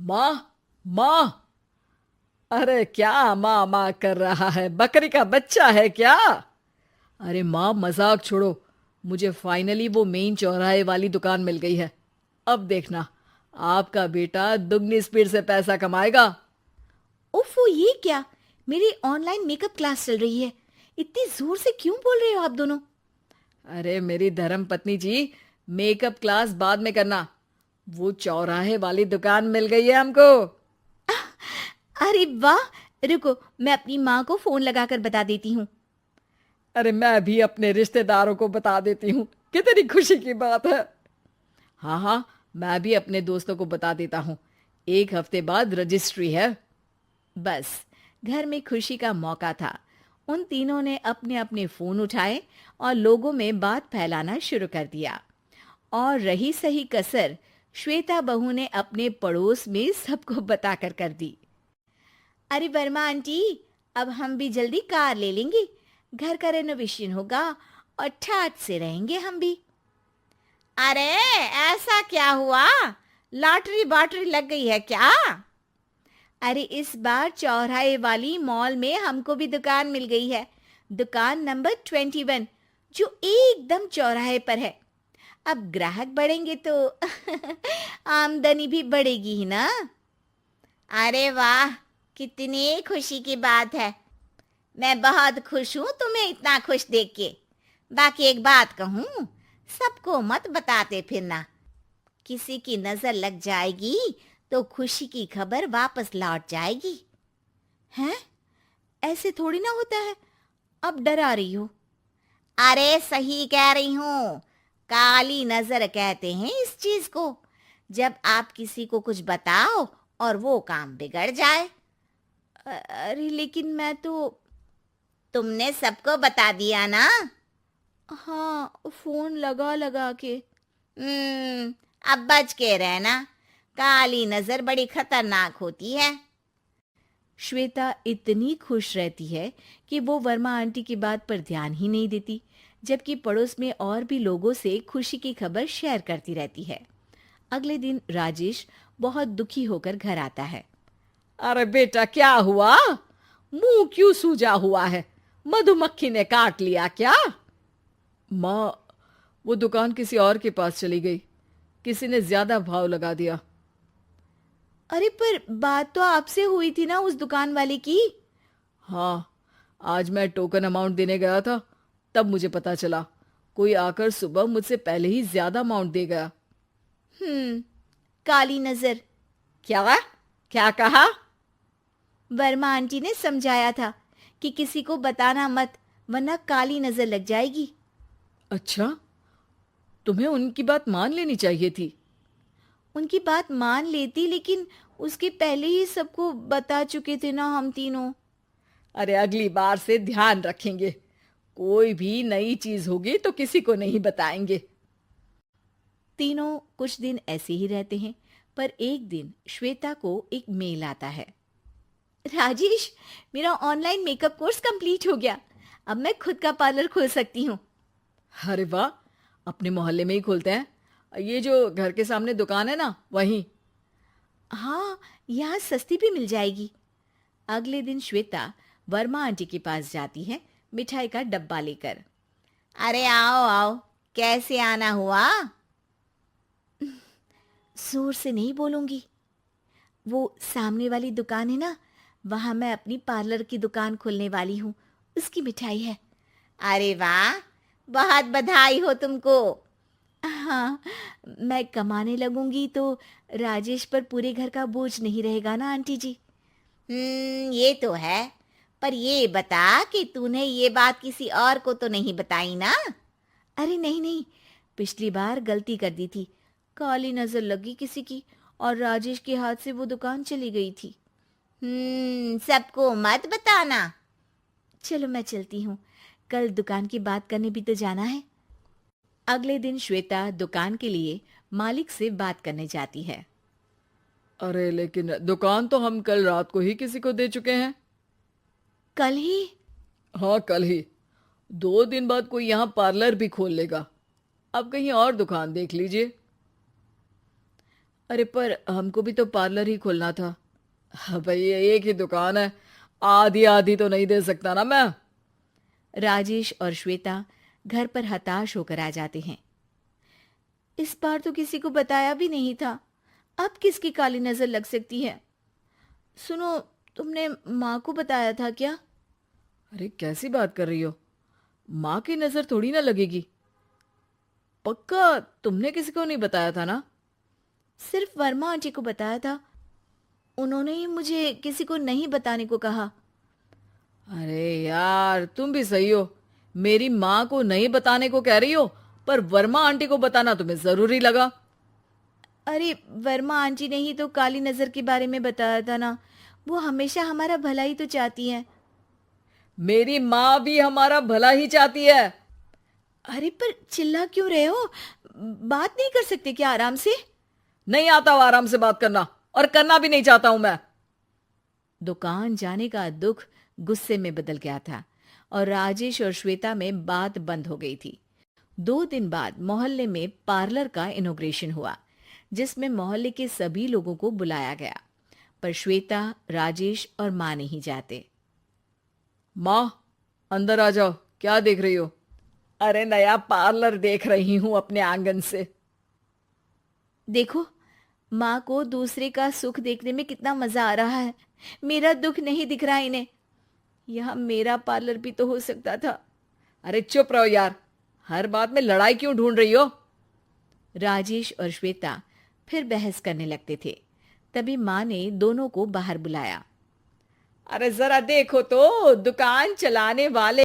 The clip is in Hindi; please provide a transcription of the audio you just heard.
माँ, माँ। अरे क्या माँ माँ कर रहा है? बकरी का बच्चा है क्या? अरे माँ, मजाक छोड़ो। मुझे फाइनली वो मेन चौराहे वाली दुकान मिल गई है। अब देखना, आपका बेटा दुगनी स्पीड से पैसा कमाएगा। ओफो, ये क्या? मेरी ऑनलाइन मेकअप क्लास चल रही है। इतनी जोर से क्यों बोल रहे हो आप दोनों? अरे मेरी धर्म पत्नी जी, मेकअप क्लास बाद में करना। वो चौराहे वाली दुकान मिल गई है हमको। अरे वाह! रुको, मैं अपनी माँ को फोन लगाकर बता देती हूँ। अरे मैं भी अपने रिश्तेदारों को बता देती हूँ। कितनी खुशी की बात है। हाँ हाँ, मैं भी अपने दोस्तों को बता देता हूँ। 1 हफ्ते बाद रजिस्ट्री है। बस, घर में खुशी का मौका था। उन तीनों ने अपने अपने फोन उठाए और लोगों में बात फैलाना शुरू कर दिया। और रही सही कसर, श्वेता बहू ने अपने पड़ोस में सबको बताकर कर दी। अरे वर्मा आंटी, अब हम भी जल्दी कार ले लेंगे। घर का रेनोवेशन होगा और ठाट से रहेंगे हम भी। अरे, ऐसा क्या हुआ? लॉटरी बाटरी लग गई है क्या? अरे, इस बार चौराहे वाली मॉल में हमको भी दुकान मिल गई है। दुकान नंबर 21, जो एकदम चौराहे पर है। अब ग्राहक बढ़ेंगे तो आमदनी भी बढ़ेगी ही ना। अरे वाह, कितनी खुशी की बात है। मैं बहुत खुश हूँ तुम्हें इतना खुश देख के। बाकी एक बात कहूँ, सबको मत बताते फिरना। किसी की नजर लग जाएगी तो खुशी की खबर वापस लौट जाएगी। हैं? ऐसे थोड़ी ना होता है। अब डरा रही हो? अरे सही कह रही हूँ। काली नजर कहते हैं इस चीज को, जब आप किसी को कुछ बताओ और वो काम बिगड़ जाए। अरे लेकिन मैं तो। तुमने सबको बता दिया ना? हाँ, फोन लगा लगा के। अब बच के रहना। काली नजर बड़ी खतरनाक होती है। श्वेता इतनी खुश रहती है कि वो वर्मा आंटी की बात पर ध्यान ही नहीं देती, जबकि पड़ोस में और भी लोगों से खुशी की खबर शेयर करती रहती है। अगले दिन राजेश बहुत दुखी होकर घर आता है। अरे बेटा, क्या हुआ? मुंह क्यों सूजा हुआ है? मधुमक्खी ने काट लिया क्या? माँ, वो दुकान किसी और के पास चली गई। किसी ने ज्यादा भाव लगा दिया। अरे पर बात तो आपसे हुई थी ना उस दुकान वाले की। हाँ, आज मैं टोकन अमाउंट देने गया था, तब मुझे पता चला। कोई आकर सुबह मुझसे पहले ही ज्यादा अमाउंट दे गया। हम्म, काली नजर। क्या? क्या कहा? वर्मा आंटी ने समझाया था कि किसी को बताना मत, वरना काली नजर लग जाएगी। अच्छा, तुम्हें उनकी बात मान लेनी चाहिए थी। उनकी बात मान लेती, लेकिन उसके पहले ही सबको बता चुके थे ना हम तीनों। अरे अगली बार से ध्यान रखेंगे। कोई भी नई चीज होगी तो किसी को नहीं बताएंगे। तीनों कुछ दिन ऐसे ही रहते हैं, पर एक दिन श्वेता को एक मेल आता है। राजेश, मेरा ऑनलाइन मेकअप कोर्स कंप्लीट हो गया। अब मैं खुद का पार्लर खोल सकती हूँ। अरे वाह, अपने मोहल्ले में ही खोलते हैं। ये जो घर के सामने दुकान है ना, वहीं। हाँ, यहाँ सस्ती भी मिल जाएगी। अगले दिन श्वेता वर्मा आंटी के पास जाती है, मिठाई का डब्बा लेकर। अरे आओ आओ, कैसे आना हुआ? जोर से नहीं बोलूंगी। वो सामने वाली दुकान है ना, वहां मैं अपनी पार्लर की दुकान खोलने वाली हूँ। उसकी मिठाई है। अरे वाह, बहुत बधाई हो तुमको। हाँ, मैं कमाने लगूंगी तो राजेश पर पूरे घर का बोझ नहीं रहेगा ना आंटी जी। ये तो है। पर ये बता कि तूने ये बात किसी और को तो नहीं बताई ना? अरे नहीं नहीं, पिछली बार गलती कर दी थी। काली नजर लगी किसी की और राजेश के हाथ से वो दुकान चली गई थी। सबको मत बताना। चलो मैं चलती हूँ, कल दुकान की बात करने भी तो जाना है। अगले दिन श्वेता दुकान के लिए मालिक से बात करने जाती है। अरे लेकिन दुकान तो हम कल रात को ही किसी को दे चुके हैं। कल ही? हाँ, कल ही। 2 दिन बाद कोई यहाँ पार्लर भी खोल लेगा। अब कहीं और दुकान देख लीजिए। अरे पर हमको भी तो पार्लर ही खोलना था। हाँ भाई, ये एक ही दुकान है, आधी आधी तो नहीं दे सकता ना मैं। राजेश और श्वेता घर पर हताश होकर आ जाते हैं। इस बार तो किसी को बताया भी नहीं था, अब किसकी काली नजर लग सकती है। सुनो, तुमने माँ को बताया था क्या? अरे कैसी बात कर रही हो, माँ की नजर थोड़ी ना लगेगी। पक्का तुमने किसी को नहीं बताया था ना? सिर्फ वर्मा आंटी को बताया था, उन्होंने ही मुझे किसी को नहीं बताने को कहा। अरे यार, तुम भी सही हो। मेरी माँ को नहीं बताने को कह रही हो, पर वर्मा आंटी को बताना तुम्हें जरूरी लगा। अरे वर्मा आंटी ने ही तो काली नजर के बारे में बताया था ना, वो हमेशा हमारा भला ही तो चाहती है। मेरी माँ भी हमारा भला ही चाहती है। अरे पर चिल्ला क्यों रहे हो? बात नहीं कर सकते क्या आराम से? नहीं आता वो आराम से बात करना, और करना भी नहीं चाहता हूं मैं। दुकान जाने का दुख गुस्से में बदल गया था और राजेश और श्वेता में बात बंद हो गई थी। 2 दिन बाद मोहल्ले में पार्लर का इनॉग्रेशन हुआ, जिसमें मोहल्ले के सभी लोगों को बुलाया गया, पर श्वेता, राजेश और माँ नहीं जाते। माँ, अंदर आ जाओ, क्या देख रही हो? अरे नया पार्लर देख रही हूं अपने आंगन से। देखो, माँ को दूसरे का सुख देखने में कितना मजा आ रहा है, मेरा दुख नहीं दिख रहा इन्हें। यह मेरा पार्लर भी तो हो सकता था। अरे चुप रहो यार, हर बात में लड़ाई क्यों ढूंढ रही हो? राजेश और श्वेता फिर बहस करने लगते थे। तभी माँ ने दोनों को बाहर बुलाया। अरे जरा देखो तो, दुकान चलाने वाले